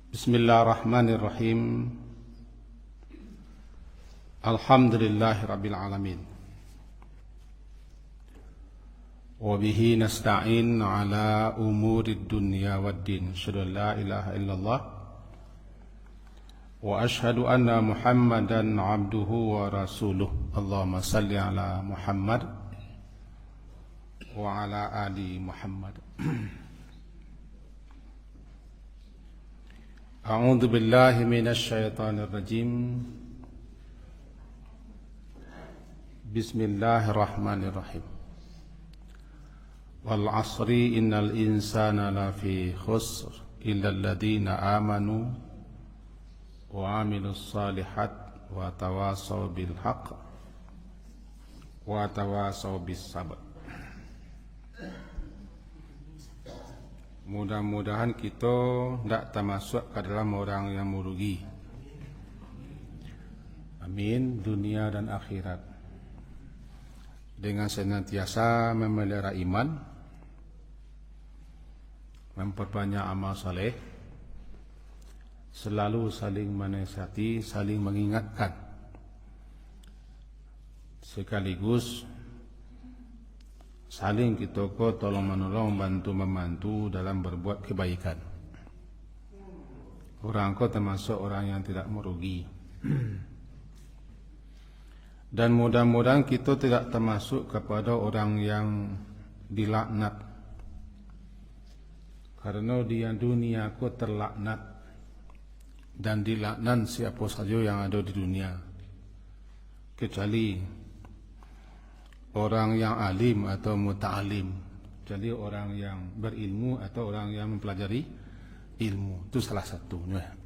Bismillahirrahmanirrahim. Alhamdulillahirabbil alamin. Wa bihi nasta'in ala umurid dunya waddin. Asyhadu an la ilaha illallah wa asyhadu anna Muhammadan abduhu wa rasuluh. Allahumma salli ala Muhammad wa ala ali Muhammad. A'udzu billahi minasy syaithanir rajim. Bismillahirrahmanirrahim. Wal 'asri innal insana lafi khusr illa alladziina amanu wa 'amilus shalihat wa tawasaw bil haqq wa tawasaw bis sabr. Mudah-mudahan kita tidak termasuk ke dalam orang yang merugi. Amin, dunia dan akhirat. Dengan senantiasa memelihara iman, memperbanyak amal saleh, selalu saling menasihati, saling mengingatkan, sekaligus saling kita tolong menolong, bantu membantu dalam berbuat kebaikan. Orang kau termasuk orang yang tidak merugi. Dan mudah-mudahan kita tidak termasuk kepada orang yang dilaknat. Karena di dunia aku terlaknat dan dilaknat siapa saja yang ada di dunia, kecuali orang yang alim atau muta'alim, jadi orang yang berilmu atau orang yang mempelajari ilmu. Itu salah satunya.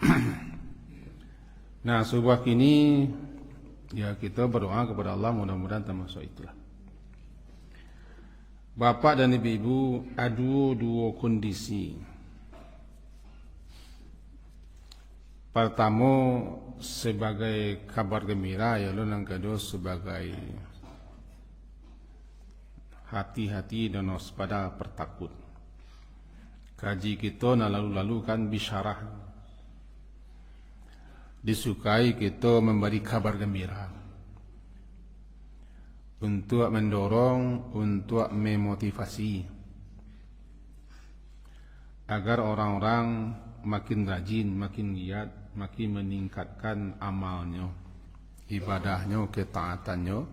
Nah, sebuah kini ya kita berdoa kepada Allah, mudah-mudahan termasuk itulah. Bapak dan ibu-ibu, ada dua kondisi. Pertama sebagai kabar gembira, ya, yang kedua sebagai hati-hati dan waspada, pertakut. Kaji kita lalu-lalu kan bisyarah, disukai kita memberi kabar gembira untuk mendorong, untuk memotivasi agar orang-orang makin rajin, makin giat, makin meningkatkan amalnya, ibadahnya, ketaatannya,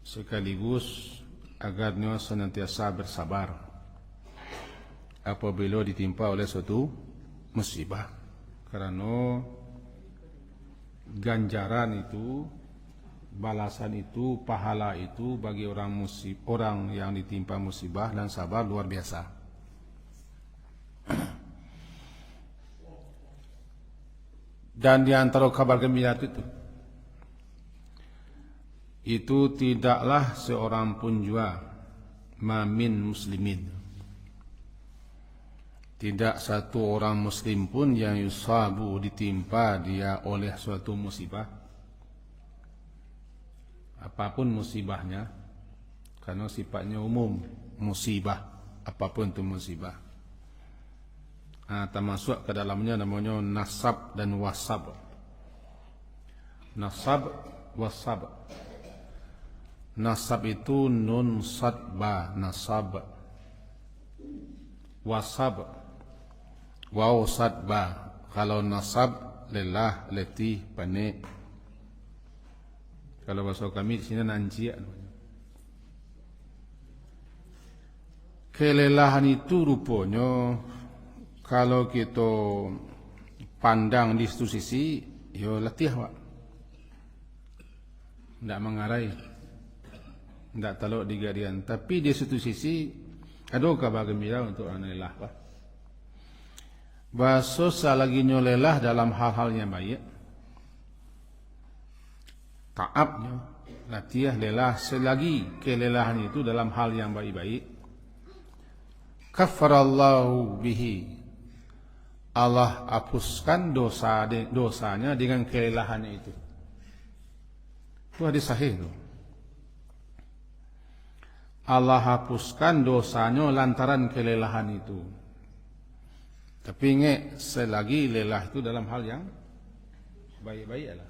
sekaligus agarnya senantiasa bersabar apabila ditimpa oleh suatu musibah. Karena ganjaran itu, balasan itu, pahala itu bagi orang yang ditimpa musibah dan sabar luar biasa. Dan di antara kabar gembira itu tidaklah seorang pun jua mamin muslimin, tidak satu orang muslim pun yang yusabu, ditimpa dia oleh suatu musibah, apapun musibahnya, karena sifatnya umum musibah, apapun itu musibah. Termasuk ke dalamnya namanya nasab dan wasab. Nasab, wasab. Nasab itu nun sad ba, nasab. Wasab waw sad ba. Kalau nasab lelah, letih, panik. Kalau bahasa kami di sini nanci. Kelelahan itu rupanya kalau kita pandang di satu sisi, ya letih, Pak. Tidak mengarai, tidak teluk di gadian. Tapi di satu sisi ada kabar gembira untuk orang lelah, Pak. Bahasa salaginya lelah dalam hal-hal yang baik, taabnya, latih lelah, selagi kelelahan itu dalam hal yang baik-baik, kafarallahu bihi, Allah hapuskan dosanya dengan kelelahannya itu. Itu hadis sahih itu. Allah hapuskan dosanya lantaran kelelahan itu. Tapi ingat, selagi lelah itu dalam hal yang baik-baik lah.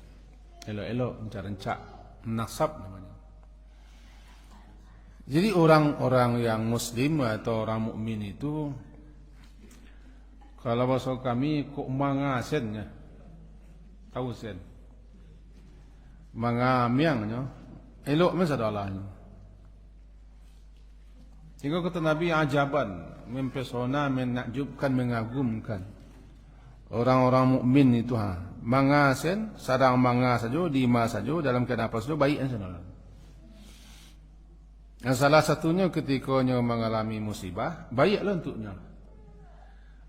Elok-elok, rencak-rencak, nasab namanya. Jadi orang-orang yang muslim atau orang mukmin itu, kalau bahasa kami, kok mangasennya, tahu sen, mangamiangnya, elok masalahnya. Jika kata Nabi ajaban, mempesona, menakjubkan, mengagumkan. Orang-orang mukmin itu mangasen, sadang manga saja, dima saja, dalam keadaan apa saja, baik saja. Yang salah satunya ketikanya mengalami musibah, baiklah untuknya.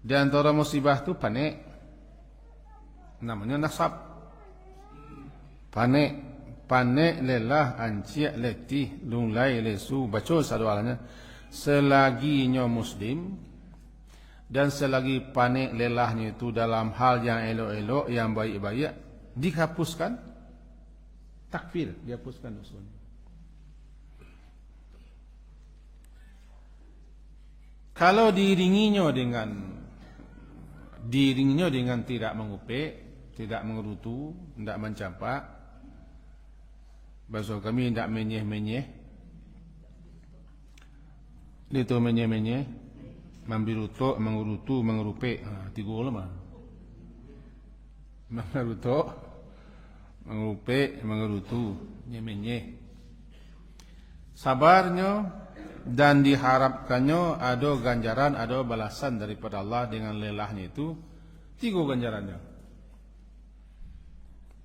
Di antara musibah itu panik, namanya nasab. Panik lelah, anciak, letih, lunglai, lesu, baca sadualanya. Selaginya muslim dan selagi panik lelahnya itu dalam hal yang elok-elok, yang baik-baik, dihapuskan takfir, dihapuskan dosanya. Kalau diiringinya dengan tidak mengupik, tidak mengerutu, tidak mencampak, bahasa kami tidak menyeh-menyeh, itu menyeh-menyeh, membirutuk, mengurutu, mengerupik, tiga lama. Mengerutuk, mengerupik, mengerutu, menyeh-menyeh. Sabarnya dan diharapkannya ada ganjaran, ada balasan daripada Allah dengan lelahnya itu, tiga ganjarannya.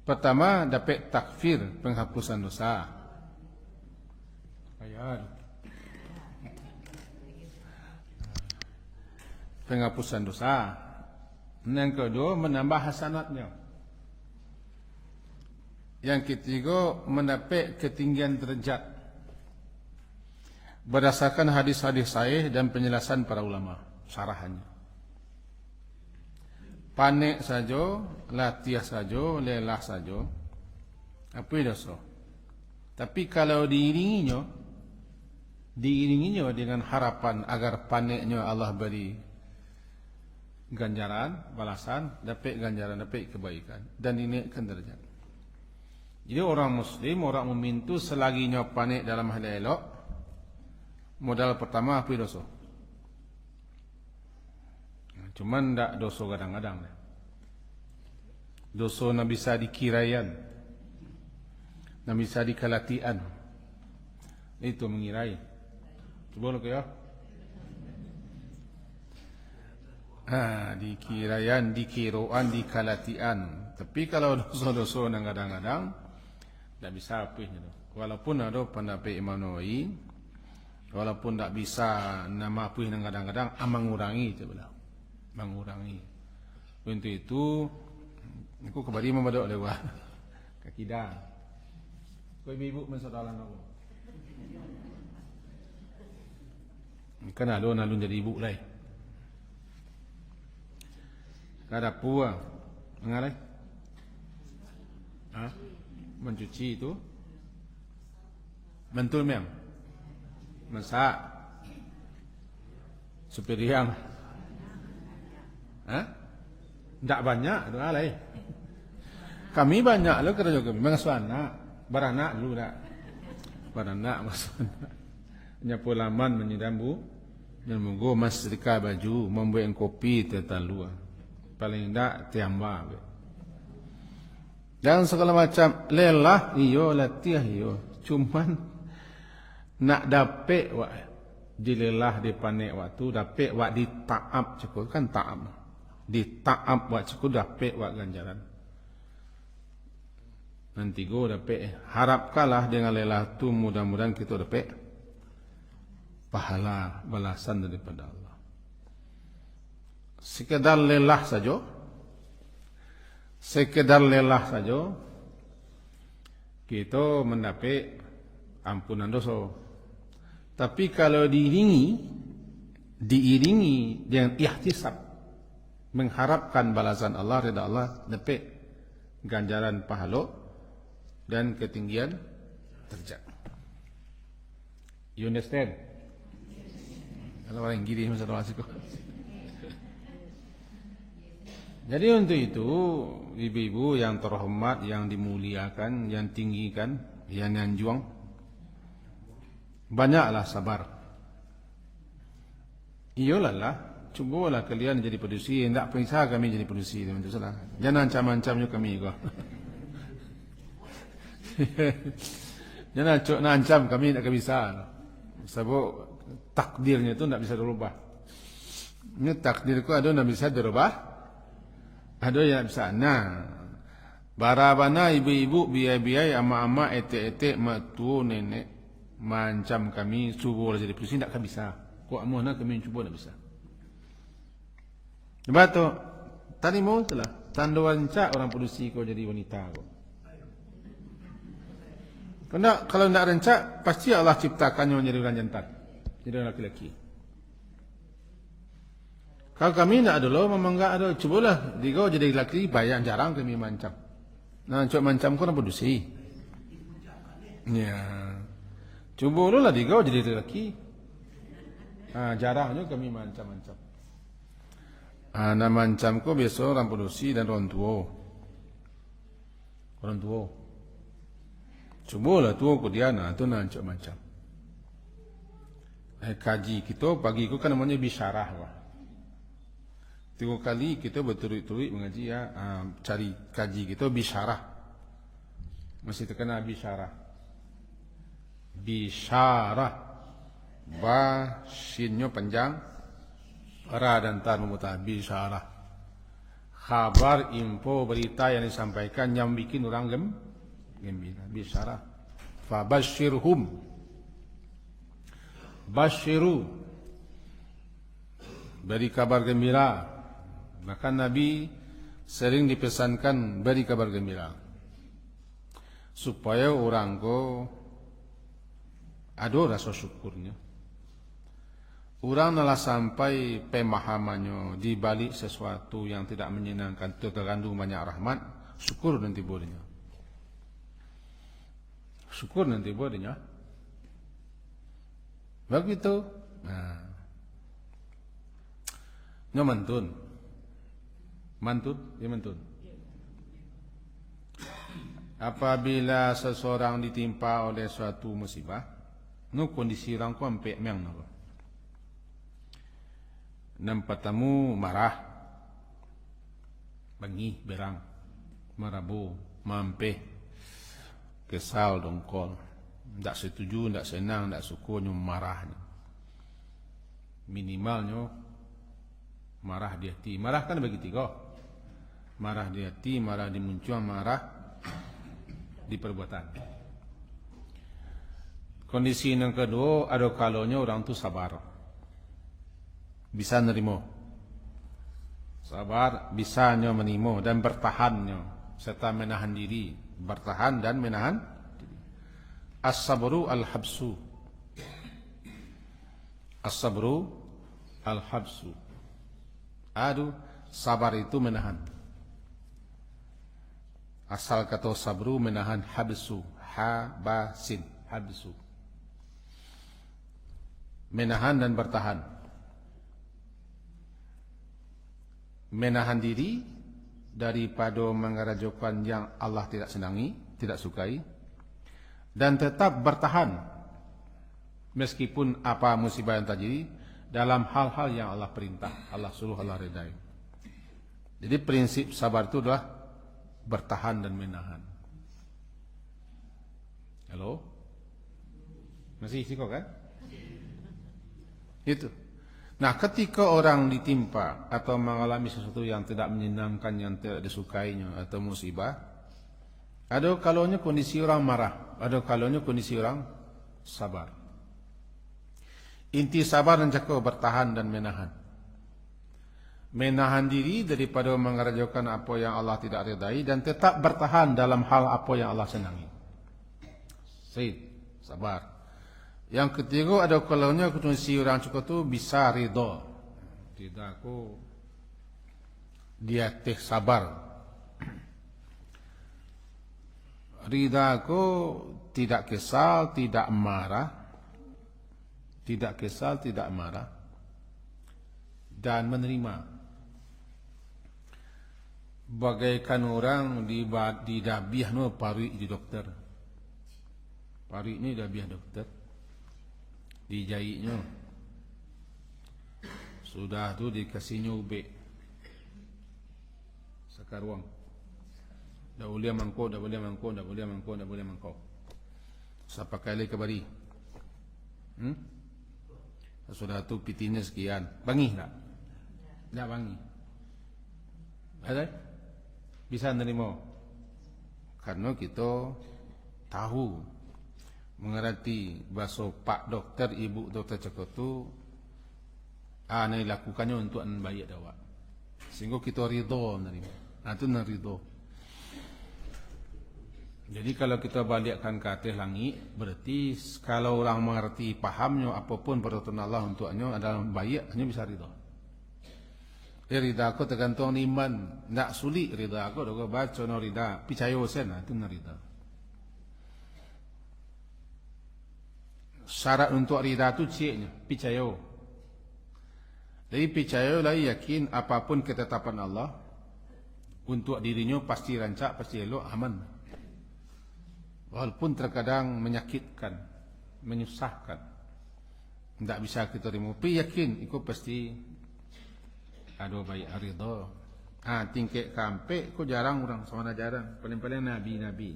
Pertama, dapat takfir, penghapusan dosa. Ayat. Penghapusan dosa. Yang kedua, menambah hasanatnya. Yang ketiga, mendapat ketinggian derajat berdasarkan hadis-hadis sahih dan penjelasan para ulama, syarahannya. Panik saja, latih saja, lelah saja, apa dosa. Tapi kalau diiringinya dengan harapan agar paniknya Allah beri ganjaran, balasan, dapat ganjaran, dapat kebaikan, dan dinaikkan derajat. Jadi orang muslim, orang mukmin itu selaginya panik dalam hal elok, modal pertama apa dosa? Cuman tak dosa kadang-kadang. Dosa nak bisa dikiraian, nak bisa dikalatian. Itu mengirai. Cuba lu ya. Dikiraian, dikiroan, dikalatian. Tapi kalau dosa-dosa yang kadang-kadang tak bisa apihnya. Walaupun ada pendapat Imam Nawawi, walaupun tak bisa nama apih yang kadang-kadang, mengurangi sebelah, mengurangi. Untuk itu, aku kembali membadok lewat kakidah. Kau ibu mensodalan aku. Kan ada nalun jadi ibu lah. Ada puang, mengalai? Mencuci itu, mentul mem, masak, superiang, tak banyak, tu alai. Kami banyak lo kerja kami, mengasuh anak, beranak dulu tak, beranak mengasuh anak, nyapu laman, menyidam bu, dan menggo setrika baju, membuat kopi tetan luar. Paling tak tiamba. Dan segala macam lelah, iyo latih iyo. Cuman nak dapat wak dilelah dipanik waktu dapat wak ditaap cukup kan taap. Ditaap wak cukup dapat wak ganjaran. Nanti go dapat harapkanlah dengan lelah tu mudah-mudahan kita dapat pahala balasan daripada Allah. Sekedar lelah saja, kita mendapat ampunan dosa. Tapi kalau diiringi dengan ihtisab, mengharapkan balasan Allah, ridha Allah, dapat ganjaran pahala dan ketinggian derajat. You understand? Kalau orang gini masa doa siku. Jadi untuk itu ibu-ibu yang terhormat, yang dimuliakan, yang tinggikan, yang nyanjuang, banyaklah sabar. Iyalah lah, cubalah kalian jadi produksi. Tak periksa kami jadi produksi, teman-teman. Jangan ancam-ancamnya kami kok. Jangan nak ancam kami tak bisa. Sebab takdirnya itu tak bisa dirubah. Ini takdirku ada tak bisa dirubah, ada yang tak bisa. Nah, barabana ibu-ibu, biaya-biaya, ama-ama, etek-etek, matu, nenek, mancam kami, cuba jadi produksi tak bisa. Kok mana kami cuba tak bisa. Sebab tu, tadi mau telah tanduan cak orang produksi kau jadi wanita kau. Kalau tidak rencak, pasti Allah ciptakannya menjadi orang jantan, jadi orang laki-laki. Kalau kami tidak ada lo, memang tidak ada. Cubalah, kau jadi laki, banyak jarang kami mancam. Nah, cok mancam kau nak produksi. Ya, cuba lo lah kau jadi laki. Jarangnya kami mancam-mancam. Nah, mancam kau biasa orang produksi dan orang tua. Orang tua. Cubalah tua ku dia nak tu nak macam. Kaji kita pagi ku kan namanya bisyarah wah. 3 kali kita berturut-turut mengaji ya, cari kaji kita bisyarah. Masih terkena bisyarah. Bisyarah. Ba shinnya panjang, ra dan ta memutar bisyarah. Khabar info berita yang disampaikan yang bikin orang gembira, bisyarah. Fabashirhum, basyiru, beri kabar gembira. Maka Nabi sering dipesankan beri kabar gembira supaya orang ko ada rasa syukurnya. Orang nalah sampai pemahamannya di balik sesuatu yang tidak menyenangkan itu terkandung banyak rahmat, syukur nanti bolehnya. Syukur nanti bolehnya. Begitu. Nah. Nya mantun. Mantun, ya mantun. Apabila seseorang ditimpa oleh suatu musibah, nu kondisi orang ku ampe meng napa. Nampak tamu marah, bengi berang, marabu, mampe, kesal dongkol, tak setuju, tak senang, tak suka, marahnya. Minimalnya marah di hati. Marah kan bagi 3. Marah di hati, marah di muncul, marah di perbuatan. Kondisi yang kedua, ada kalanya orang tu sabar. Bisa nerimo. Sabar, bisanya menimo dan bertahannya serta menahan diri, bertahan dan menahan diri. As-sabru al-habsu. As-sabru al-habsu. Aduh, sabar itu menahan. Asal kata sabru menahan, habsu, habasin, habsu. Menahan dan bertahan. Menahan diri daripada mengerajukan yang Allah tidak senangi, tidak sukai, dan tetap bertahan meskipun apa musibah yang terjadi dalam hal-hal yang Allah perintah, Allah suruh, Allah redai. Jadi prinsip sabar itu adalah bertahan dan menahan. Halo? Masih siko kan? Itu. Nah, ketika orang ditimpa atau mengalami sesuatu yang tidak menyenangkan, yang tidak disukainya atau musibah, ada kalanya kondisi orang marah, ada kalanya kondisi orang sabar. Inti sabar dan cakap bertahan dan menahan. Menahan diri daripada mengerjakan apa yang Allah tidak redai dan tetap bertahan dalam hal apa yang Allah senangi. Sabar. Yang ketiga ada kalanya kondisi orang cukup tu bisa ridha. Tidak aku dia teh sabar. Ridha aku tidak kesal, tidak marah. Tidak kesal, tidak marah. Dan menerima. bagaikan orang di dabiah no pari di dokter. Pari ni dabiah dokter. Dijahitnya. Sudah tu dikasihnya ubek. Sekarang. Dah boleh mangkuk, dah boleh mangkuk, dah boleh mangkuk, dah boleh mangkuk. Siapa kali kebari? Sudah tu pitinya sekian. Bangi tak? Tak bangi. Ada? Bisa nerima. Karena kita tahu mengerti bahasa pak doktor, ibu doktor cakap tu ni lakukannya untuk bayar dawak. Sehingga kita ridha menerima. Itu ridha. Jadi kalau kita balikkan ke atas langit, berarti kalau orang mengerti, pahamnya apapun peraturan Allah untuknya adalah baik, hanya bisa ridha. Ridha aku tergantung iman, nak sulit ridha aku, aku baca no ridha, percaya sen, itu no ridha. Syarat untuk ridha tu ciknya, percaya. Jadi percaya lah, yakin apapun ketetapan Allah untuk dirinya pasti rancak, pasti elok, aman. Walaupun terkadang menyakitkan, menyusahkan, tidak bisa kita terima. Tapi yakin, itu pasti ada baik ridha. Tingkek kampe, kau jarang orang, sama jarang. Paling-paling nabi-nabi.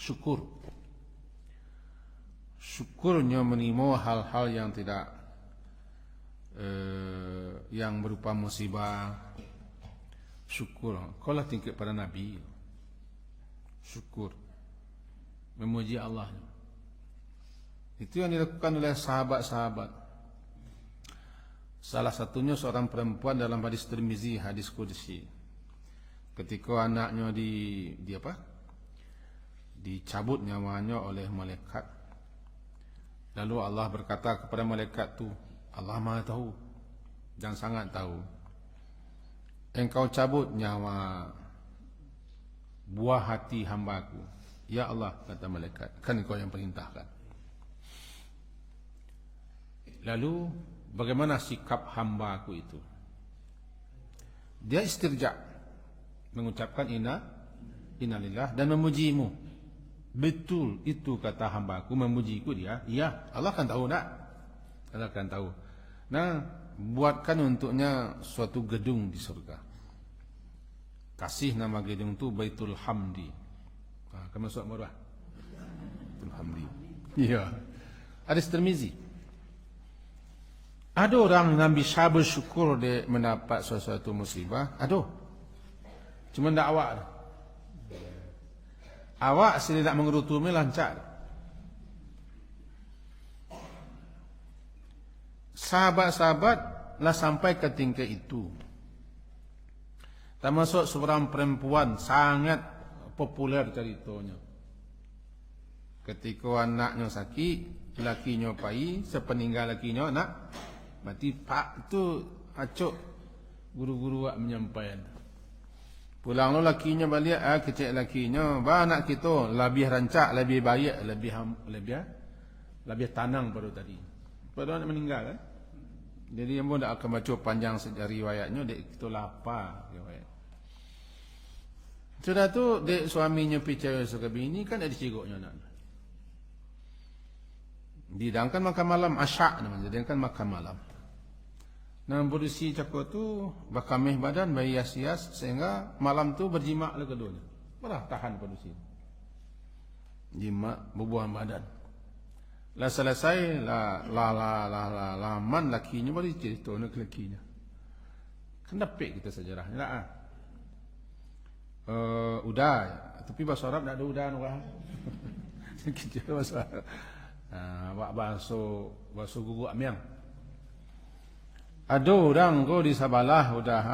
Syukur. Syukurnya menerima hal-hal yang tidak, yang berupa musibah. Syukur. Kau lah tingkek pada nabi. Syukur. Memuji Allah. Itu yang dilakukan oleh sahabat-sahabat. Salah satunya seorang perempuan dalam hadis Tirmizi, hadis qudsi. Ketika anaknya dicabut nyawanya oleh malaikat. Lalu Allah berkata kepada malaikat tu, Allah Maha tahu dan sangat tahu. Engkau cabut nyawa buah hati hamba-Ku. Ya Allah, kata malaikat, kan Engkau yang perintahkan. Lalu bagaimana sikap hamba-Ku itu? Dia istirja, mengucapkan innalillah dan memujimu. Betul itu kata hamba-Ku, memujiku dia. Iya, Allah kan tahu tak? Allah kan tahu. Nah, buatkan untuknya suatu gedung di surga. Kasih nama gedung itu Baitul Hamdi. Kamu masuk marah. Baitul Hamdi. Iya. Hadis Tirmizi. Ada orang yang bisa bersyukur dia mendapat sesuatu musibah. Ada. Cuma tak awak. Awak sendiri tak mengerutumi lancar. Sahabat-sahabat lah sampai ke tingkat itu. Termasuk seorang perempuan sangat populer ceritanya. Ketika anaknya sakit, lakinya pai, sepeninggal lakinya anak mati, pak tu acuk guru-guru wak menyampaikan. Pulang lo lakinya balik, kecil lakinya, anak kita lebih rancak, lebih baik, lebih tanang pada tadi. Pada anak meninggal kan. Jadi yang pun tak akan baca panjang sejarah riwayatnya, dek kita lapar riwayat. Sudah tu dek suaminya percaya suka bini kan ada cigoknya anak. Didangkan makan malam, asyak namanya, didangkan makan malam. Nah, berisi cakap tu bakamih badan bayi hias-hias sehingga malam tu berjima lah keduanya. Malah tahan berisi. Jima bubuhan badan. Lah selesai laman lakinya baru cerita nak lakinya. Kenapa kita sejarahnya lah. Udah, tapi bahasa Arab tak ada udah orang. Kita bahasa bahasa guguk amiang. Ada orang kau di Sabalah udah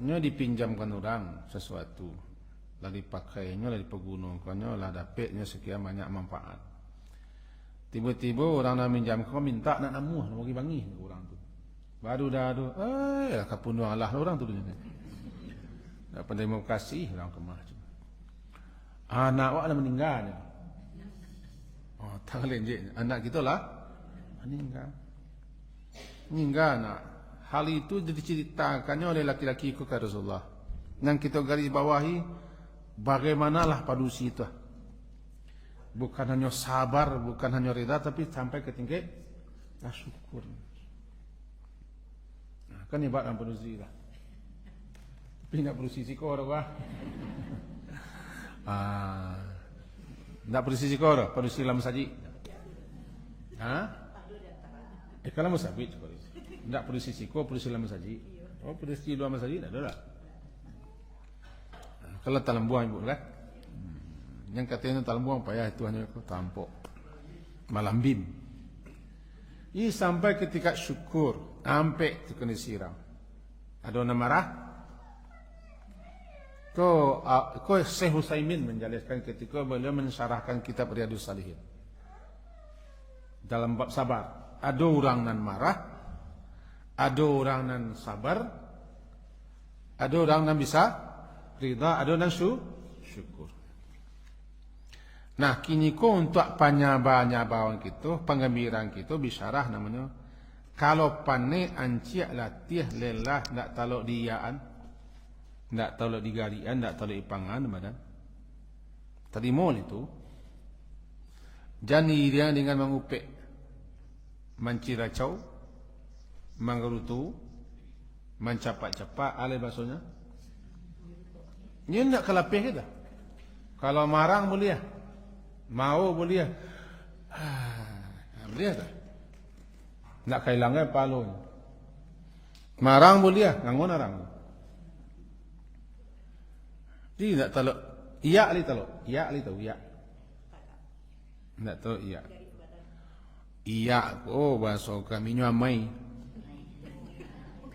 nya dipinjamkan orang sesuatu. Lah dipakainya, lah dipergunakannya, lah dapatnya sekian banyak manfaat. Tiba-tiba orang nak minjam kau minta nak namuh, nak bagi bangi orang tu. Baru dah tu, lah kapun Allah orang tu dunia. Tak pandai mau kasih orang kemah. Anak awak dah meninggal. Tak lenjek. Anak kita lah meninggal. Meninggal nak hal itu diceritakannya oleh laki-laki kepada Rasulullah. Yang kita garis bawahi, bagaimanalah padusi itu. Bukan hanya sabar, bukan hanya rida, tapi sampai ke tingkat syukur. Nah, kan ibarat padusi lah. Tapi nak padusi sikor apa? Nak padusi sikor, padusi lam saji. Kalau musabit, tidak padusi sikor, padusi lam saji. Oh, padusi dua saji, tidak ada lah. Kalau talam buang ibu kan? Yang katanya talam buang payah itu hanya tampok malam bim. Ini sampai ketika syukur, sampai itu kena siram. Ada orang marah? Ko Syekh Utsaimin menjelaskan ketika beliau mensyarahkan kitab Riyadhus Shalihin. Dalam bab sabar, ada orang nan marah, ada orang nan sabar, ada orang nan bisa rida, ada nan syukur. Nah, kini ko untuk panyaba-nyabawan kita, penggembiraan kita bisyarah namanya. Kalau pane anciak latih lelah nak talok diyaan, nak talok digarian, nak talok ipangan badan. Tadi mol itu. Jani dia dengan mengupek, manciracau, manggerutu, mencapak-capak, alih bahasanya. Ini nak kelapih kita. Kalau marang boleh, mau boleh, boleh tak? Nak kehilangan palunya. Marang boleh, ngangon arang. Dia nak talok, iya ali talok, iya ali tahu, iya. Nak tahu iya. Iya, oh bahasa kami amai.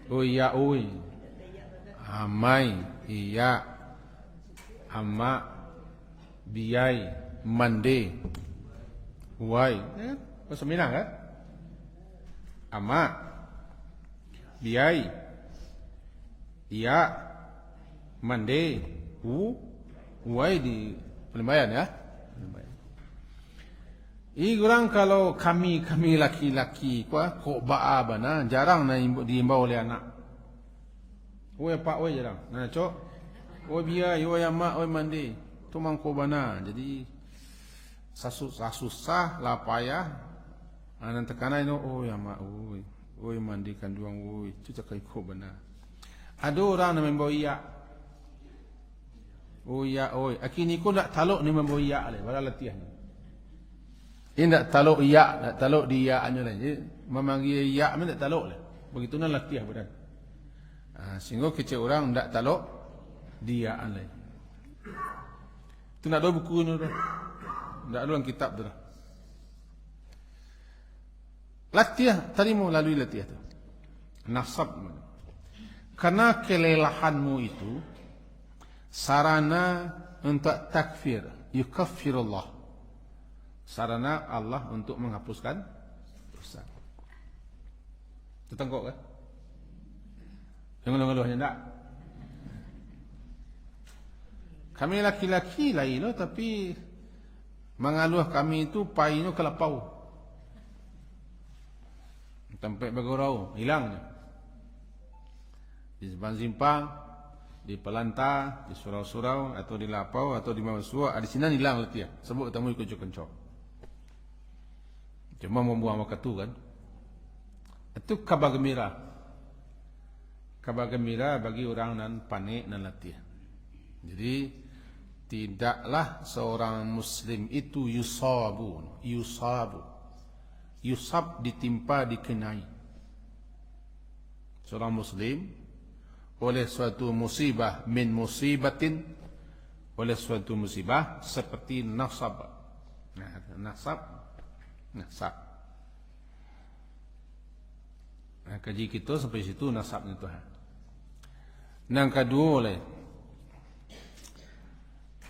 Oh iya, oi. Amai, iya. Amma, biai, mande, wai. Bahasa Minang kan? Amma, biai, iya, mande, wai di Pelimbayan ya. Ini orang kalau kami laki-laki kok bana jarang na diimbau oleh anak. Oi pak oi jarang. Nah cok. Oi biai, oi amak, oi mandi. Tu mangko bana. Jadi susah lah payah. Anan tekanan itu oi amak oi. Oi mandikan duang oi. Tu cakai ko bana. Ada orang nak membawa iya. Oh iya oi. Akini ko nak talok ni membawa iya le. Wala latihan. Ini nak talok iya, nak talok dia anya lah. Memanggil iya men nak talok lah. Begitu nak latihan badan. Sehingga kecil orang nak talok dia lain. Tu nak ada buku ni dah. Tak ada dalam kitab tu dah. Latihan, terima lalui latihan tu. Nasab. Karena kelelahanmu itu sarana untuk takfir, yukaffirullah. Sarana Allah untuk menghapuskan dosa. Tertengkok kan? Yang ngeluh-ngeluhnya tak? Kami laki-laki lain loh, tapi mengaluh kami itu painya kelapau. Sampai bergurau, hilangnya. Di simpang-simpang, di pelanta, di surau-surau, atau di lapau, atau di mawasua, di sini hilang letih. Sebut tamu ikut kencok. Cuma membuang waktu kan. Itu kabar gembira. Kabar gembira bagi orang nan panik dan letih. Jadi tidaklah seorang muslim itu yusabu. Yusab ditimpa, dikenai. Seorang muslim oleh suatu musibah min musibatin, oleh suatu musibah seperti nasab. Nasab. Kaji kita sampai situ nasabnya Tuhan. Yang kedua oleh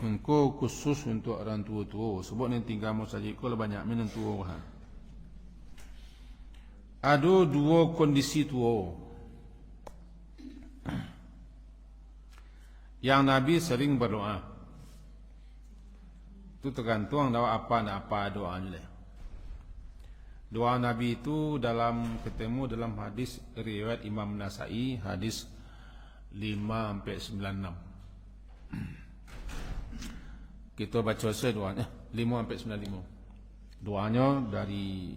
engkau khusus untuk orang tua-tua. Sebab ni tinggal saja kau banyak menentua. Ada dua kondisi tua yang Nabi sering berdoa. Itu tergantung apa doanya. Doa Nabi itu ketemu dalam hadis riwayat Imam Nasai, hadis 5-96. Kita baca saja doanya 5-95. Doanya dari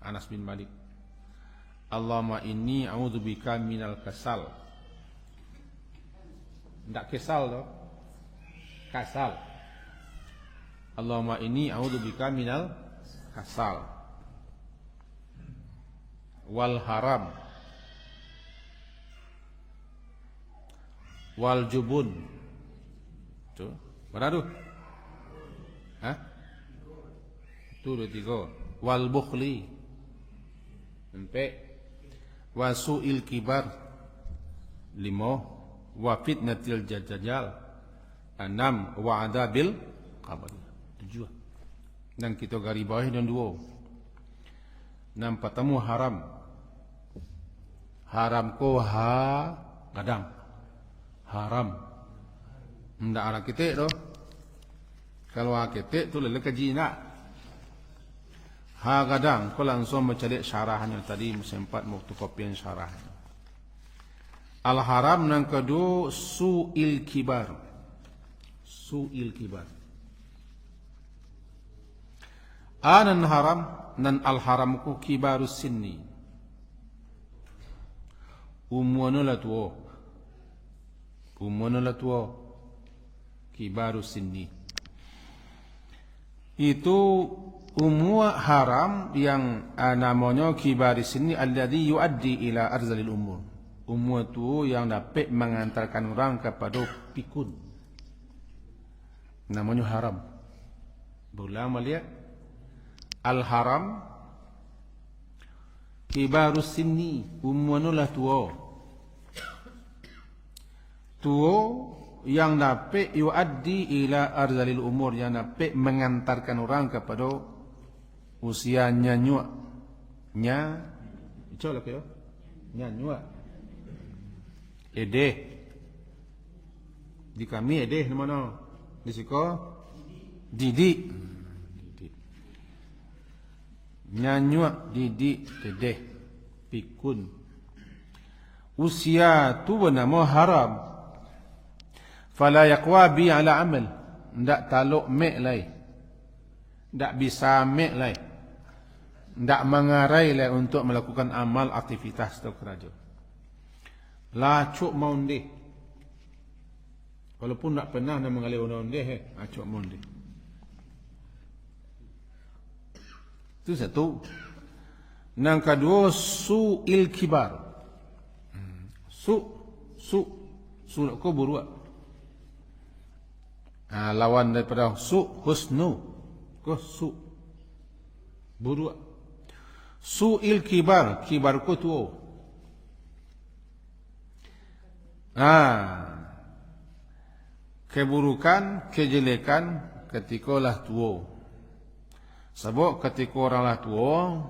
Anas bin Malik. Allahumma inni a'udzubika minal kasal. Tidak kesal toh. Kasal. Allahumma inni a'udzubika minal kasal wal haram wal jubun. Tu, berapa tu? Hah? Tu 2 3. Wal bukhli. 4. Wa su'il kibar. 5. Wa fitnatil jajjal. 6. Wa adabil qabr. 7. Dan kita garis bawah dan 2. 6 pertama haram. Haram ko ha kadang. Haram. Ndak arah ketik tu. Kalau ha ketik tu lele kaji nak. Ha kadang ko langsung mencari syarahnya tadi sempat fotokopian syarahnya. Al haram yang kedua su'il kibar. Su'il kibar. Anan haram nan al haram ku kibarus sinni. Umurnya lah tua. Kibarus sinni. Itu umur haram yang namanya kibarus sinni alladhi yuaddi ila arzalil umur. Umur tu yang dapat mengantarkan orang kepada pikun. Namanya haram. Berulang melihat al haram kibarus sinni, umurnya lah tua. Tua yang dapat yuaddi ila arzalil umur, yang dapat mengantarkan orang kepada usia nyanyua. Itu lah kaya nyanyua. Edeh. Di kami edeh di mana? Di siko didik. Nyanyua, didik, edeh, pikun. Usia tu bernama haram. Fala yaqwa bi ala amal. Ndak taluk mek lai. Ndak bisa mek lai. Ndak mengarai lai untuk melakukan amal aktivitas atau kerja. La cuk maundih. Walaupun ndak pernah nak mengalih undih, cuk maundih. Itu satu. Yang kedua su'il kibar. Su nak kau buruak. Lawan daripada husnu. Ko su buruak. Su'il kibar, kibar ko tuo. Keburukan, kejelekan ketika lah tuo. Sebab ketika orang lah tua,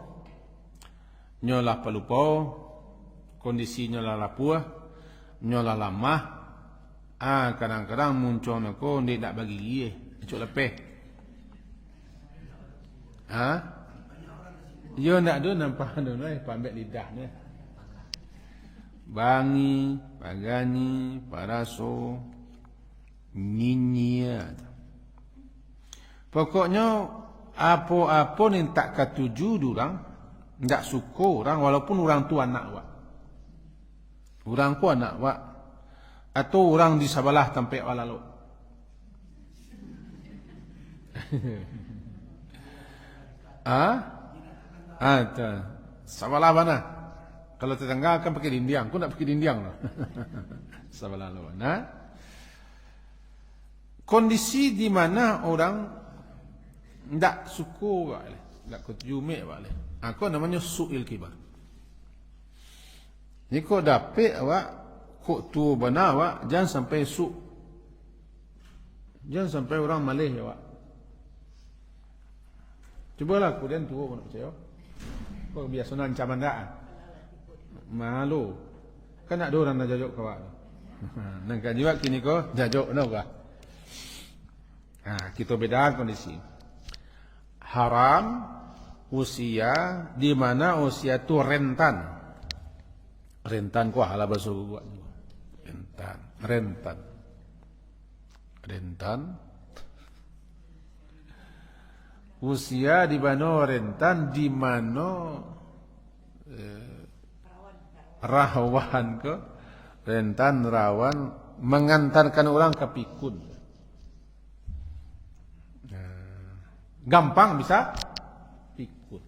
nyolah pelupau, kondisinya lah lapua, nyolah lamah, kadang-kadang muncul nak dia tak bagi dia, cuk lepeh. Dia nak ada nampak ada pambek lidahnya. Bangi, pagani, paraso, nyinyia. Pokoknya apa-apa ni tak ketuju orang, tak suka orang walaupun orang tu anak awak. Orang ku anak awak atau orang di sebelah tempat awak lalu. Sebelah mana? Kalau tetangga akan pakai dindiang, aku nak pakai dindiang lah. Sebelah lawan. Kondisi di mana orang tak suka, tak ketuju mek, aku namanya su'il kibar. Ni kau dapat awak, kau tu benar awak, jangan sampai jangan sampai orang malih awak. Cubalah kemudian tu pun nak percaya. Kau biasa nak ancaman tak? Malu. Kan nak ada orang nak jajak kau awak. Nangkan juga kini kau jajak nak kah? Kita beda kondisi. Haram usia di mana usia itu rentan. Rentan kuah ala bahasa gua. Rentan. Usia di mana rentan, di mana rawan ke rentan rawan mengantarkan orang ke pikun. Gampang bisa pikun.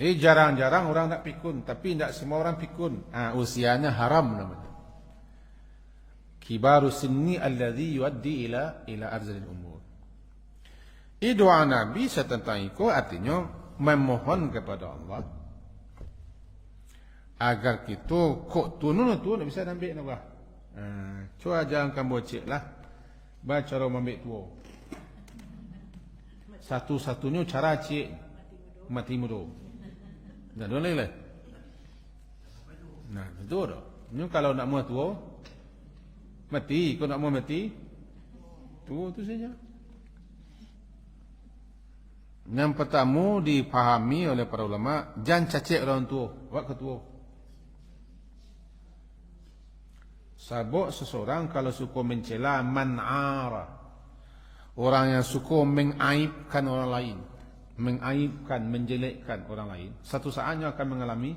Jarang-jarang orang nak pikun, tapi tidak semua orang pikun. Usianya haram namanya. Kibaru sinni alladhi yuaddi ila arzalil umur. Doa Nabi tentang itu artinya memohon kepada Allah agar kita kok tunun tu nak bisa ambil nak. Cuba jangan kamu cek lah. Baca cara ambil tua. Satu-satunya cara cek mati muda. Dah boleh lah. Nah, betul dah. Ini kalau nak mau tua mati, kau nak mau mati tua tu saja. Yang pertama dipahami oleh para ulama, jangan cacik orang tua, buat ketua. Sabuk seseorang kalau suka mencela man'ara, orang yang suka mengaibkan orang lain, mengaibkan, menjelekkan orang lain, satu saatnya akan mengalami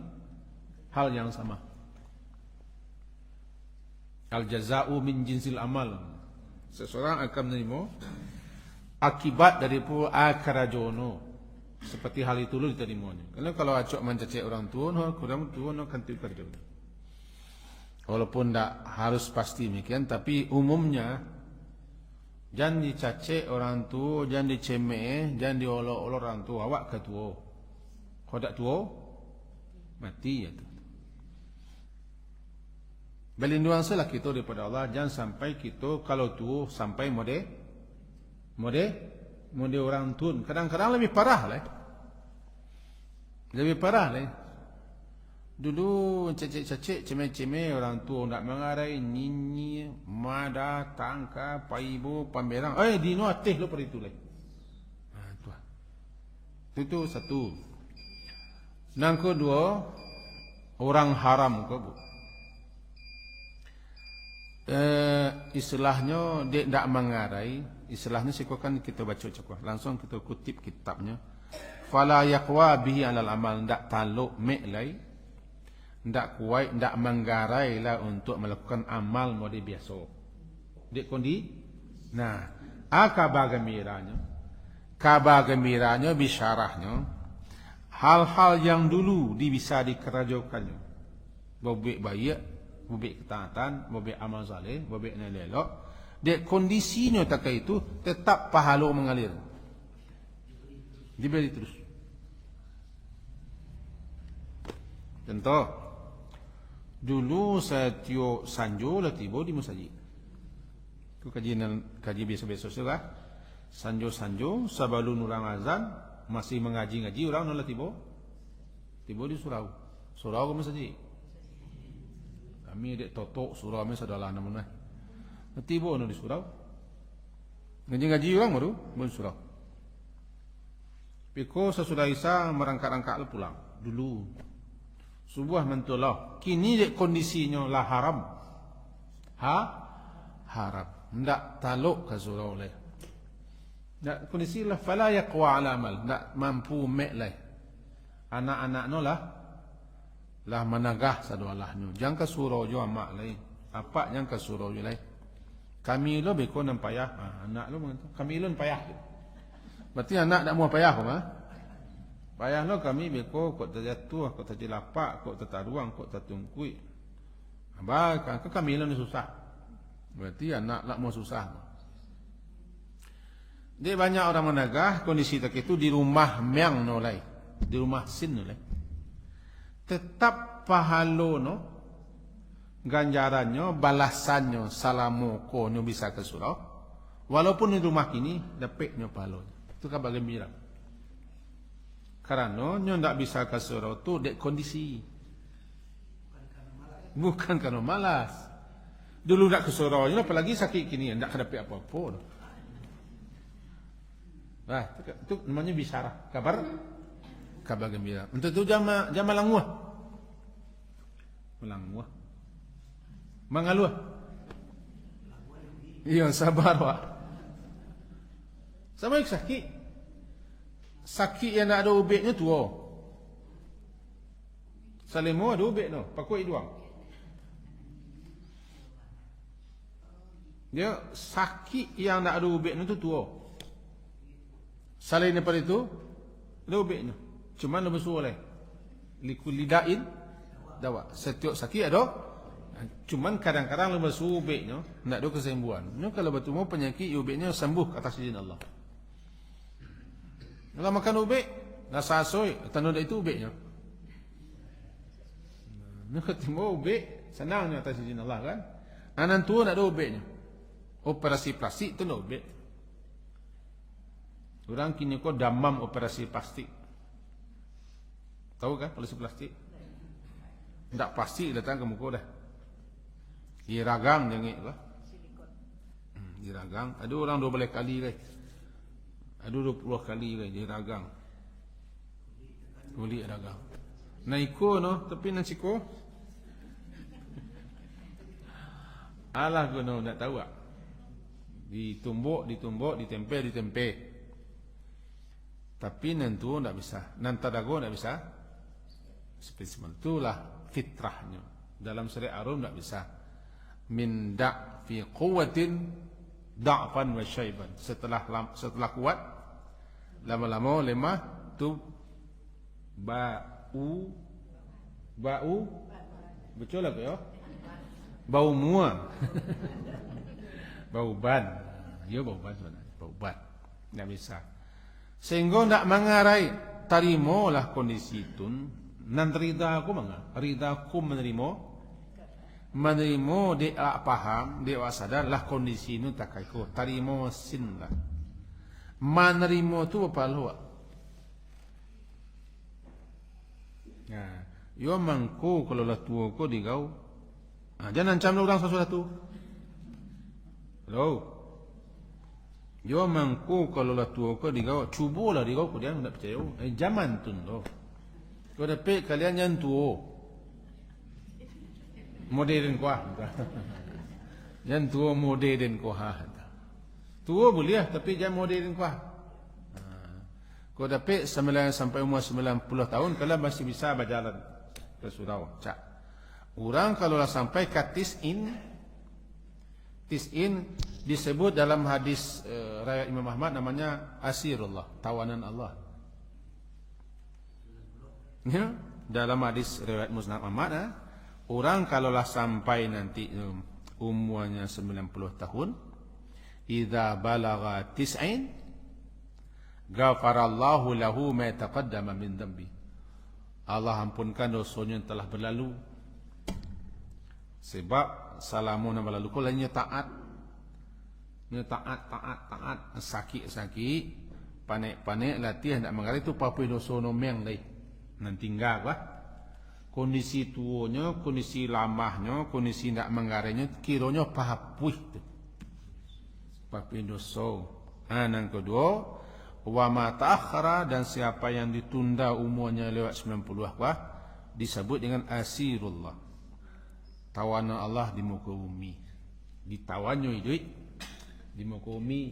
hal yang sama. Al-jaza'u min jinsil amal. Seseorang akan menerima akibat daripada akarajono. Seperti hal itu dulu diterimanya. Kalau acok mencacik orang tua, kurang tua akan tukar dia. Walaupun tak harus pasti demikian, tapi umumnya jangan dicacik orang tua, jangan dicemeh, jangan diolok-olok orang tua. Awak ke tua. Kalau tak tua, mati ya tu. Berlindungan salah kita daripada Allah. Jangan sampai kita kalau tua sampai mode orang tua. Kadang-kadang lebih parah lah. Lebih parah lah. Dulu cecek-cecek, cemeh-cemeh orang tua nak mengarai nyinyi, mada, tangka, paibo, pamberang. Dino atih lo pada itu lah. Itu satu. Yang kedua, orang haram ke bu. Istilahnya dia tidak mengarai. Istilahnya kan kita baca cakap. Langsung kita kutip kitabnya. Fala yaqwa bihi alal amal, tidak taluk me'lai, tidak kuat, tidak menggarai lah untuk melakukan amal mode biasa. Dek kondi. Nah, kabar gembiranya bisyarahnya hal-hal yang dulu bisa dikerajokannya. Bobek baik, bobek ketaatan, bobek amal saleh, bobek nelelok. Dek kondisinya tak itu tetap pahala mengalir. Diberi terus. Contoh, dulu saya tio sanjo lah tiba di masjid. Itu kaji biasa-biasa saja. Sanjo sebelum orang azan masih mengaji-ngaji orang nak tiba di surau. Surau ke masjid. Kami dek totok surau kami sadalah namanya. Tiba nak di surau. Ngaji-ngaji orang baru surau. Piko sesudah Isa merangkak-rangkak pulang dulu. Subuh mentolah. Kini dek kondisinya lah haram. Haram. Ndak taluk ke surau leh. Ndak kondisi lah fala yaqwa ala amal. Ndak mampu mek leh. Anak-anak lah menagah sadualahnya. Jangan ke surau jo amak leh. Apa yang ke surau jo leh. Kami lo beko nan payah. Anak lo mengatakan kami lo payah. Berarti anak tak mau payah apa? Payah lo kami beko kok terjatuh, kok terjelapak, kok tertaruang, kok tertungkui. Abang, kami lo ni susah. Berarti anak tak mau susah. Dia banyak orang menagah kondisi tak itu di rumah miang nolai, di rumah sin nolai. Tetap pahalo no, ganjarannya, balasannya, salamu nyo bisa ke surau. Walaupun di rumah kini dapatnya pahalo. Itu kabar gembira. Karena nyo ndak bisa ke surau tu dek kondisi. Bukan karena malas. Dulu ndak ke surau, apalagi sakit kini ndak dapat apa-apa. Nah, itu namanya bisyarah, kabar gembira. Untuk itu jama languah. Melanguah. Mangaluah. Iya, sabar Pak. Sama sakit. Sakit yang tak ada ubitnya tu. Salimo ada ubit no, pakoi doang. Dia sakit yang tak ada ubitnya tu tua. Selain daripada itu, ada ubitnya. Cuma lebih suruh oleh likulidain dawa. Setiap sakit ada. Cuman kadang-kadang lebih suruh ubitnya, tak ada kesembuhan. Ini kalau betul mau penyakit ubitnya sembuh atas izin Allah. Kalau makan ubit, rasa asoi, tanda itu ubitnya. Nak ketemu ubit, senangnya atas izin Allah kan. Anan tua nak ada ubitnya. Operasi plastik tu nak ubit. Orang kini kau damam operasi plastik. Tahu kan operasi plastik? Tak plastik datang ke muka dah. Diragang jangan lah. Diragang. Ada orang 12 kali kan. Ada 20 kali kan diragang. Kulit ragang. Naiko no, tapi nasiko. Alah gono nak tahu tak? Ditumbuk, ditempe. Tapi nantu tak bisa. Nanta dago tak bisa. Spesimen itulah fitrahnya. Dalam syariat Arum tak bisa. Min da' fi quwwatin da'fan wa syaiban. Setelah kuat, lama-lama lemah tu bau betul lah ya? Bau mua. Bau ban. Ya bau ban sebenarnya. Bau ban. Tak bisa. Sehingga tak mengarai tarimolah kondisi itu. Nan rida aku manga. Rida aku menerima dia paham, dia sadar lah kondisi itu tak kaiku. Tarimo sin lah. Menerima tu apa lu? Nah, yo mangko kalau lah tua ko digau. Jangan ancam orang sesuatu. Lo. Yo mangko kalau lah tua ko digau, cubalah digau ko dia tak percaya. Zaman tu lo. Kau dapat kalian yang tua. Modern kuah. Yang tua modern kuah. Tua boleh tapi jangan modern kuah. Kau dapat 9 sampai umur 90 tahun kalau masih bisa berjalan ke surau. Cak. Orang kalau lah sampai ke tis'in disebut dalam hadis riwayat Imam Ahmad namanya asirullah, tawanan Allah. Ya, dalam hadis riwayat Musnad Ahmad, orang kalau lah sampai nanti umurnya 90 tahun, idza balagha tis'in ghafarallahu lahu ma taqaddama min dhanbi. Allah ampunkan dosanya yang telah berlalu. Sebab salamu yang berlalu kau lainnya taat. Taat, sakit, panik latihan tak mengalir tu papai dosa nomeng dai. Nanti tinggal bah. Kondisi tuanya, kondisi lamahnya, kondisi tak mengarenya kiranya pahapuih tu. Papai dosa. Yang kedua, wa ma ta'akhkhara, dan siapa yang ditunda umurnya lewat 90 bah disebut dengan asirullah. Tawanan Allah di muka bumi. Ditawannya hidup di muka bumi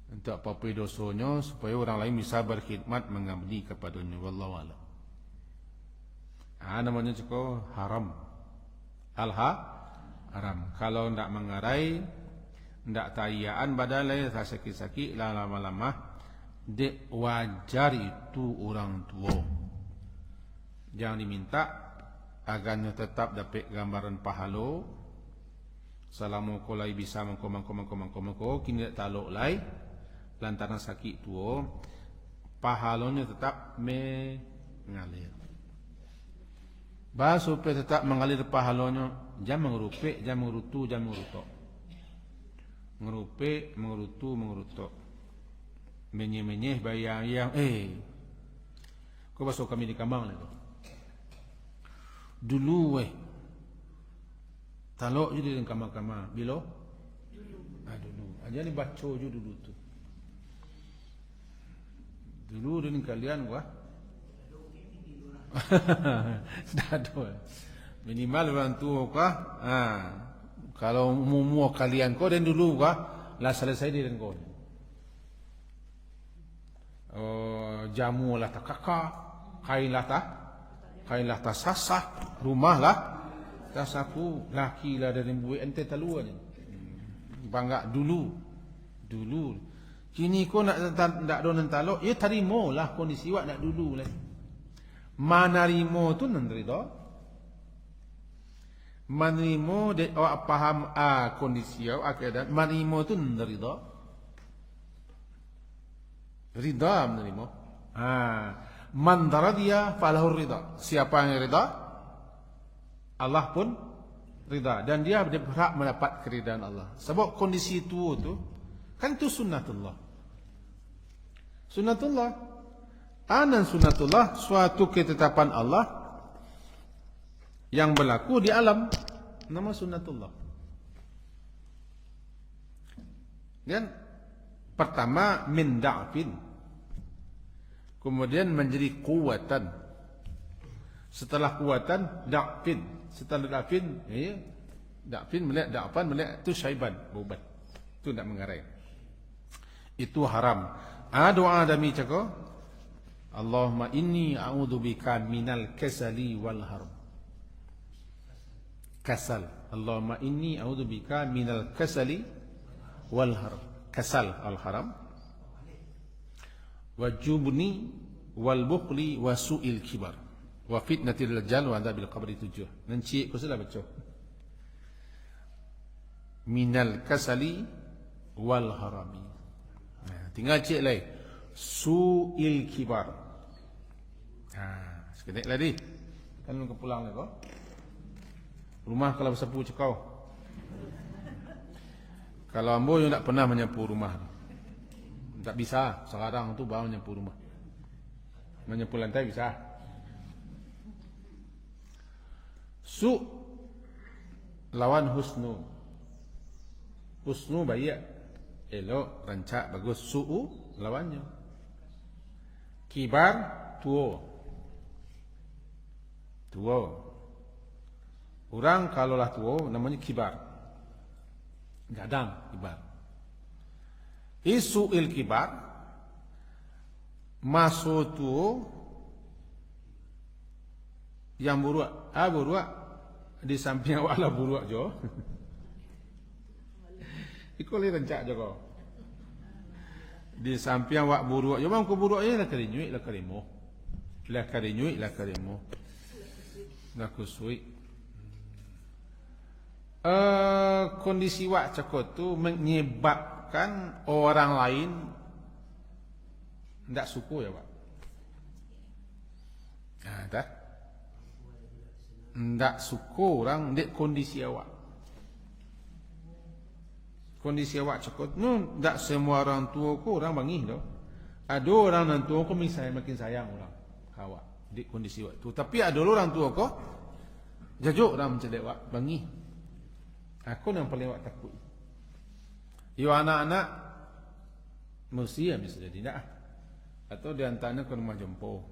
untuk apa-apa dosanya supaya orang lain bisa berkhidmat mengabdi kepadanya. Wallahu a'lam. Namanya cukup haram. Haram. Kalau tidak mengarai, tidak tayaan badalai, tak sakit-sakit, lama-lama dek wajar itu orang tua. Jangan diminta agarnya tetap dapat gambaran pahala. Selama kau lai bisa mengko kini tak taluk lai lantaran sakit tua, pahalanya tetap mengalir. Bah supaya tetap mengalir pahalanya, jangan mengerupik, jangan mengerutu, jangan mengerutok. Mengerupik, mengerutu. Menyeh-menyeh bayang-yang. Kau basuh kami di kambang lagi. Dulu talok je di kamar-kamar. Bila? Dulu. Dulu. Aja ni baca je dulu tu. Dulu dengan kalian wah. Dah ada. Minimal orang tua kah? Kalau umur kalian kau dan dulu kah? Lah selesai dia dan kau. Jamu lah tak kakak, kain lah tak sasah, rumah lah tak sapu, laki lah dari buat ente talu aja. Bangga dulu. Kini kau nak do nentalo, ya tarimo lah kondisi wak nak dulu lah. Manarimo tu nandrida. Manarimo de awak paham kondisi awak keadaan. Manarimo tu nandrida. Rida menerima. Man daradiya falahu rida. Siapa yang rida, Allah pun rida, dan dia berhak mendapat keridaan Allah. Sebab kondisi itu kan itu sunnatullah. Sunnatullah. Anan sunnatullah, suatu ketetapan Allah yang berlaku di alam, nama sunnatullah. Dan pertama min da'fin, kemudian menjadi kuatan. Setelah kuatan da'fin, setelah da'fin, da'fin melihat da'fan melihat itu syaiban, berubat. Itu tidak mengarai. Itu haram. Doa adami cakap, Allahumma inni a'udzubika minal kasali wal haram. Kasal. Allahumma inni a'udzubika minal kasali wal haram. Kasal al-haram, wajubni wal bukhli wa su'il kibar wa fitnatil dajjal wa adzabil qabri 7. Nanti aku sudah baca. Minal kasali wal harami. Tinggal cik lagi. Su'il kibar. Seketik lagi. Kan lu pulang lagi kau. Rumah kalau bersapu cekau. Kalau ambo yang tak pernah menyapu rumah, tak bisa. Sekarang tu baru menyapu rumah. Menyapu lantai bisa. Su lawan husnu. Husnu baik, elok, rancak, bagus. Su'u lawannya. Kibar tua. Orang kalaulah tua namanya kibar. Gadang kibar. Isu'il kibar masuk tu yang buruak. Buruak di samping awak lah buruak jo. Ikut li rancak jo kau. Di samping awak buruak jo, bang ko buruak ye lah karinyui lah karimo. Lah karinyui lah karimo. Nak kusui. Kondisi wak cakot tu menyebabkan orang lain tidak suku ya, Pak. Tak? Tidak suku orang di kondisi awak. Kondisi awak cakot nu tidak semua orang tua ko orang bangih doh. Ada orang orang tua ko misalnya makin sayang orang awak di kondisi awak tu. Tapi ada orang tua ko jajuk orang mencedek awak bangih. Aku yang paling awak takut. Yo anak-anak mesti bisa jadi tak? Atau diantaranya ke rumah jompo.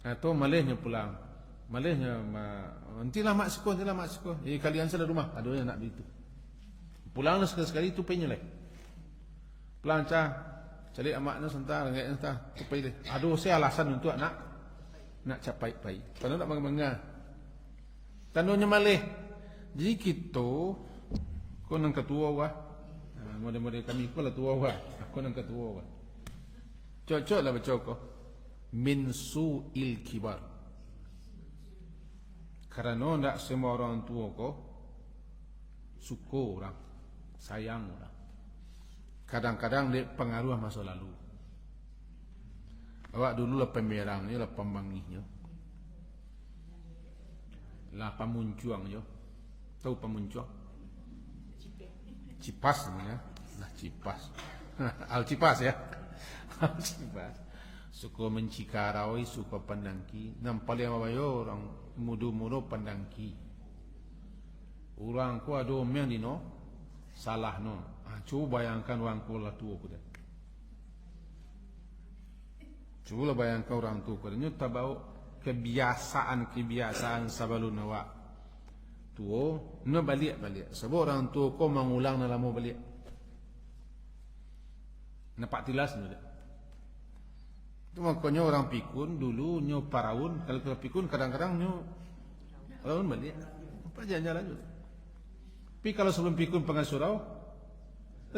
Atau malihnya pulang. Malihnya nantilah mak sekolah. Jadi kalian sudah rumah, ada yang nak begitu. Pulanglah sekali-sekali tu penye leh. Pulang cah, cari amaknya sentar, ngek sentar, tu penye leh. Aduh, saya alasan untuk nak capai pai. Kalau nak bangga-bangga. Tandanya malih. Jadi kita kau nang ketua wah. Model-model kami kau lah tua wah. Aku nang ketua wah. Cocok lah baca kau. Min su'il kibar. Karena tidak semua orang tua kau suka orang, sayang orang. Kadang-kadang dia pengaruh masa lalu. Awak dulu lah pemerangnya, lah pembangihnya, lah pemuncuangnya. Tahu pemuncuang? Cipas namanya. Lah cipas. Al cipas ya. Al cipas. Suka mencikarawai, suka pandangki. Nampak yang bayo orang mudu-mudu pandangki. Orang ku ada yang di salah no. Coba bayangkan orang ku lah tua ku dah. Cuba bayangkan orang tua katanya tabau kebiasaan sebelum awak tua, nak balik. Sebab orang tua kau mengulang nak lama balik. Nampak tilas ni. Itu makanya orang pikun dulu nyo paraun, kalau pikun kadang-kadang nyo paraun balik. Apa jalan-jalan juga. Tapi kalau sebelum pikun pengasurau,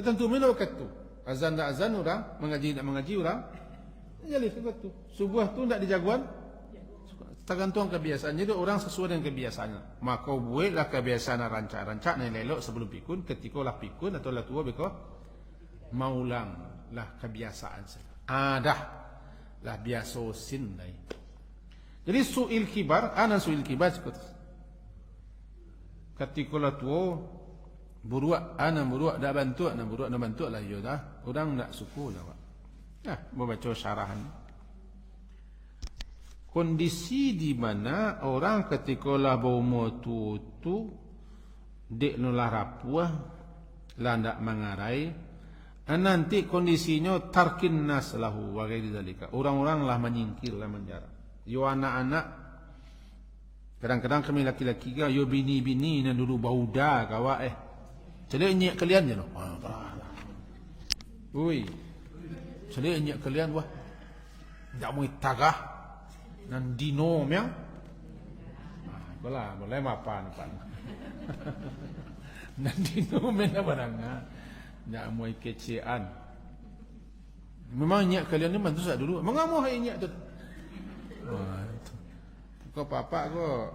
tentu mana waktu tu. Azan tak azan orang, mengaji orang, jadi seperti tu. Subuh tu tak dijaguan, tergantung kebiasaan. Jadi orang sesuai dengan kebiasaannya. Maka buatlah kebiasaan rancak ni lelok sebelum pikun, ketika lah pikun atau lah tua beko mau ulang lah kebiasaan. Dah lah biasa sin dah. Jadi suil kibar, suil kibar seperti ketika lah tua buruak, buruak dah bantu, nak bantu lah yo dah. Orang nak suku dah. Mau baca syarahan. Kondisi di mana orang ketika lah berumur tu dek nulah rapuh lah ndak mengarai, nanti kondisinya tarkin nas lahu wa ghairi zalika. Orang-orang lah menyingkir lah menjara. Yo anak-anak kadang-kadang kami laki-laki ke yo bini-bini nan dulu bauda kawa celik nyak kalian je no. Oi. Celik nyak kalian wah. Ndak mau tagah nan dino miang. Boleh mapan. Nan dino mena barangnya. Ndak mau kecean. Memang nyak kalian ni mantu sak dulu. Mengamu hai nyak tu. Kau papa kau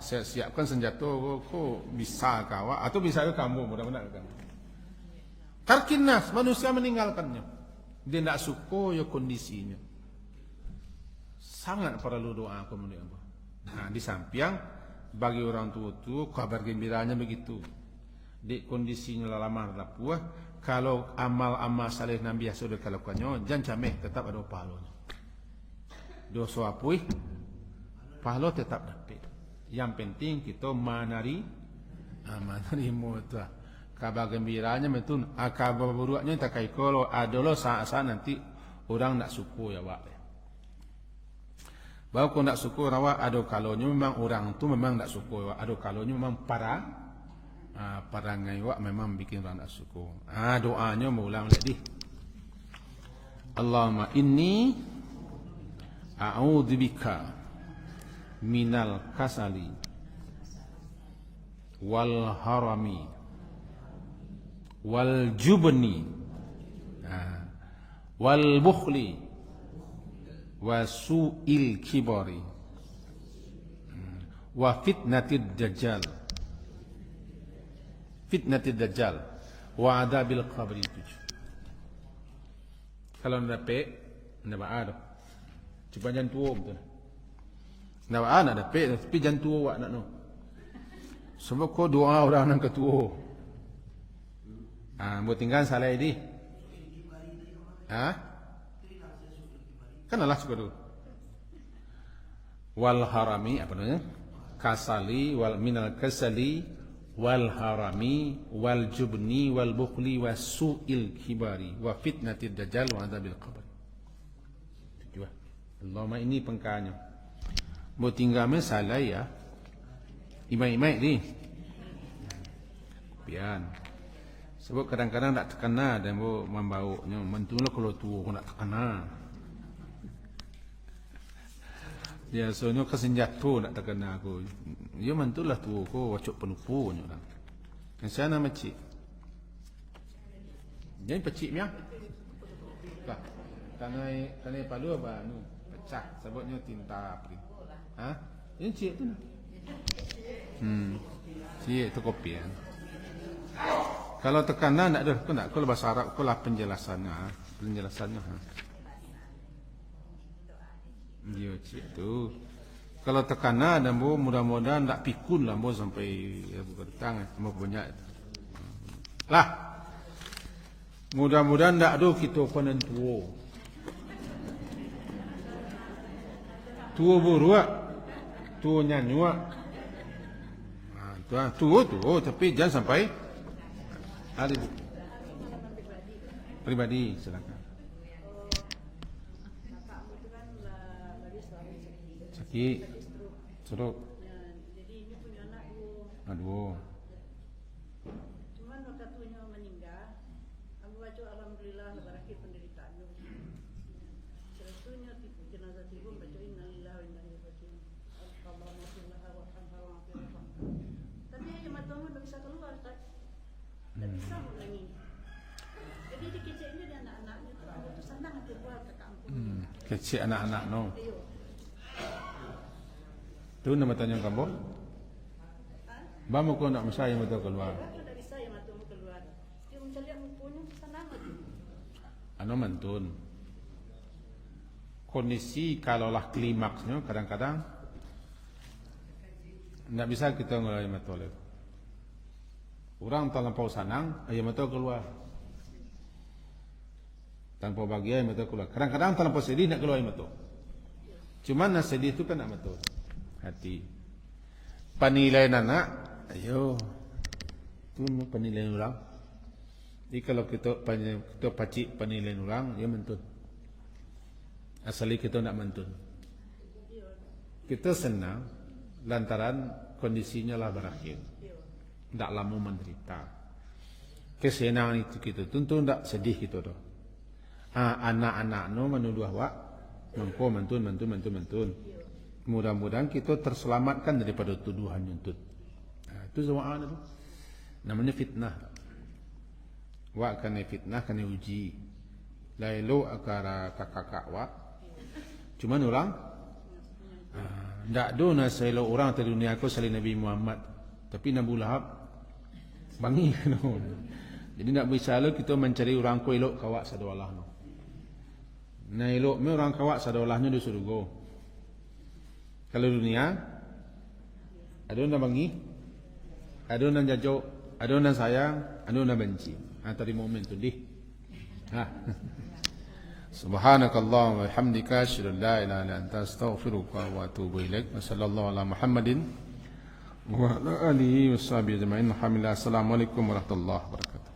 siapkan senjata kau bisa kawa atau bisa ke kamu mudah-mudahan kan. Tarkin nas, manusia meninggalkannya. Dia tidak suka ya kondisinya. Sangat perlu doa kemudian. Di samping bagi orang tua kabar gembiranya begitu. Di kondisinya lama rapuh, kalau amal-amal saleh Nabi biasa sudah lakukannya, jangan cameh tetap ada pahalanya. Dosa apui pahala tetap dapat. Yang penting kita manari mudah. Kabar gembiranya betul. Kabar buruknya tak kai kalau adalah saat-saat nanti orang nak suku ya wak. Bahawa kau nak suku rawak ada kalanya memang orang tu memang nak suku wak. Ada kalanya memang para ngaiwak memang bikin orang nak suku. Doanya mengulang lagi. Allahumma inni a'udzubika minal kasali wal harami wal jubni wal bukhli wa su'il kibari wa fitnatid dajjal wa adabil qabri. Kalau nak ndak ada cuba jangan tua betul. Nak anak dapat tapi jangan tua awak nak no. Sebab kau doa orang nang ketua. Buat tinggal salah ini. Kan Allah suka dulu. Wal harami apa namanya? Kasali wal minal kasali wal harami wal jubni wal bukhli was su'il kibari wa fitnatid dajjal wa adzabil qabr. Tujuh. Allahumma ini pengkanya. Mau tinggal masalah ya. Imai-imai ni. Pian. Sebab kadang-kadang tak terkena dan mau membaunya. Mentulah kalau tua aku nak terkena. Biasanya kesenjata nak terkena aku. Ya mentulah tua aku wacuk penupunya orang. Yang saya nama cik. Jadi pecik miang. Lah. Tanai palu apa nu pecah sebabnya tinta api. Ini cik tu. Cik tu kopi. Kalau tekanan nak ada, aku nak kalau bahasa Arab aku lah penjelasannya. Dia cik tu. Kalau tekanan dan mudah-mudahan tak pikun lah sampai buka datang mau banyak. Lah. Mudah-mudahan tak ada kita penentu. Tua buruak, tua nyanyuak. Tua, tapi jangan sampai hari pribadi silakan. Sakit. Stroke. Jadi ini punya anak Aduh. cuman waktunya meninggal. Aku baca alhamdulillah barakah penderitaannya. Selesunya tipu jenazah tipu baca innalillahi wa inna ilaihi raji'un. Allahumma shalli ala Muhammad. Tapi yang matamu tidak bisa keluar, tak? Tak bisa menangis. Jadi dikeceknya di anak-anaknya itu senang keluar ke kampung. Kecil anak-anak no. Ayo. Tu nama tanya kamu. Bamu ko nak masaya mo to keluar. Tidak bisa yang matamu keluar. Dia mencari yang punya senang aja. Ano mantun. Kondisi kalaulah klimaksnya kadang-kadang tidak bisa kita ngelai matoleh. Orang terlampau senang, ayam itu keluar. Tanpa bahagia ayam itu keluar. Kadang-kadang terlampau sedih nak keluar ayam itu. Cuma nak sedih itu kan nak betul. Hati. Penilaian anak, ayo. Itu penilaian orang. Jadi kalau kita pacik penilaian orang, ya mentun. Asal kita nak mentun. Kita senang lantaran kondisinya lah berakhir. Tak lama menderita. Kesenangan itu kita tentu tak sedih kita tu. Anak-anak no menuduh awak, mengko mentun. Mudah-mudahan kita terselamatkan daripada tuduhan yuntut. Itu semua tu. Namanya fitnah. Wak kena fitnah, kena uji. Lailo akara kakak wak. Cuma orang tak ada selo orang di dunia aku selain Nabi Muhammad. Tapi Nabi Lahab bangi no. Jadi tak bisa lo kita mencari orang ko elok kawak sadawalah no. Nah elok me orang kawak sadawalahnya di surga. Kalau dunia ada yang bangi, ada yang jajok, ada yang sayang, ada yang benci. Tadi momen tu dih. Subhanakallahumma wa bihamdika asyhadu an la ilaha illa anta astaghfiruka wa atubu ilaik. Wassallallahu ala Muhammadin wa ala alihi washabihi ajma'in. Alhamdulillah. Assalamualaikum warahmatullahi wabarakatuh.